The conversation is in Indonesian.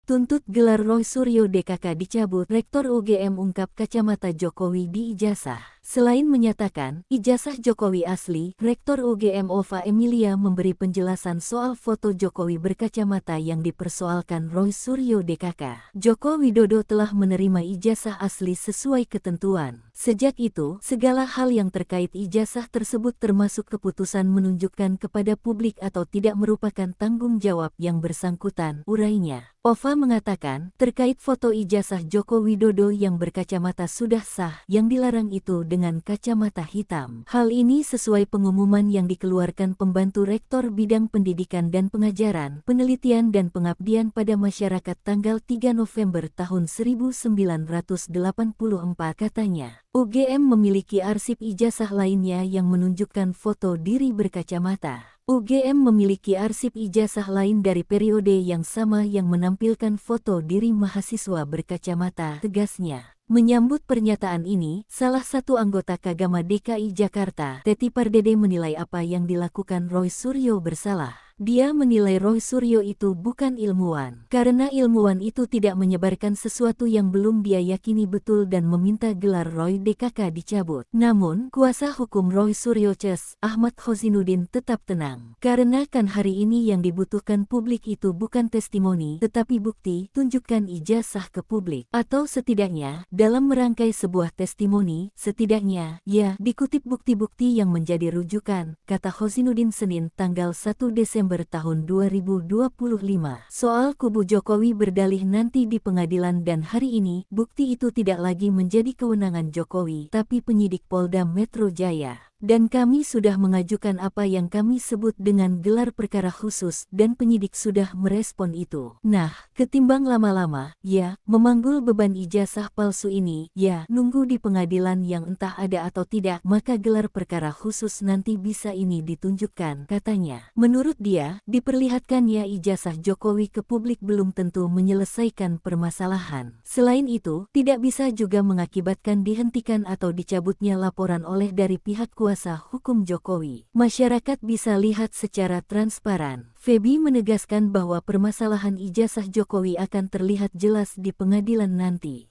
Tuntut gelar Roy Suryo DKK dicabut, Rektor UGM ungkap kacamata Jokowi di ijazah. Selain menyatakan ijazah Jokowi asli, Rektor UGM Ova Emilia memberi penjelasan soal foto Jokowi berkacamata yang dipersoalkan Roy Suryo DKK. Joko Widodo telah menerima ijazah asli sesuai ketentuan. Sejak itu, segala hal yang terkait ijazah tersebut termasuk keputusan menunjukkan kepada publik atau tidak merupakan tanggung jawab yang bersangkutan, urainya. Ova mengatakan, terkait foto ijazah Joko Widodo yang berkacamata sudah sah, yang dilarang itu dengan kacamata hitam. Hal ini sesuai pengumuman yang dikeluarkan pembantu Rektor Bidang Pendidikan dan Pengajaran, Penelitian dan Pengabdian pada Masyarakat tanggal 3 November tahun 1984 katanya. UGM memiliki arsip ijazah lainnya yang menunjukkan foto diri berkacamata. UGM memiliki arsip ijazah lain dari periode yang sama yang menampilkan foto diri mahasiswa berkacamata, tegasnya. Menyambut pernyataan ini, salah satu anggota Kagama DKI Jakarta, Teti Pardede menilai apa yang dilakukan Roy Suryo bersalah. Dia menilai Roy Suryo itu bukan ilmuwan, karena ilmuwan itu tidak menyebarkan sesuatu yang belum dia yakini betul dan meminta gelar Roy DKK dicabut. Namun, kuasa hukum Roy Suryo Ces, Ahmad Khozinuddin tetap tenang. Karena kan hari ini yang dibutuhkan publik itu bukan testimoni, tetapi bukti, tunjukkan ijazah ke publik. Atau setidaknya, dalam merangkai sebuah testimoni, setidaknya, ya, dikutip bukti-bukti yang menjadi rujukan, kata Khozinuddin Senin tanggal 1 Desember tahun 2025. Soal kubu Jokowi berdalih nanti di pengadilan dan hari ini, bukti itu tidak lagi menjadi kewenangan Jokowi, tapi penyidik Polda Metro Jaya. Dan kami sudah mengajukan apa yang kami sebut dengan gelar perkara khusus dan penyidik sudah merespon itu. Nah, ketimbang lama-lama, ya, memanggul beban ijazah palsu ini, ya, nunggu di pengadilan yang entah ada atau tidak, maka gelar perkara khusus nanti bisa ini ditunjukkan, katanya. Menurut dia, diperlihatkannya ijazah Jokowi ke publik belum tentu menyelesaikan permasalahan. Selain itu, tidak bisa juga mengakibatkan dihentikan atau dicabutnya laporan oleh dari pihak kuasa hukum Jokowi. Masyarakat bisa lihat secara transparan. Feby menegaskan bahwa permasalahan ijazah Jokowi akan terlihat jelas di pengadilan nanti.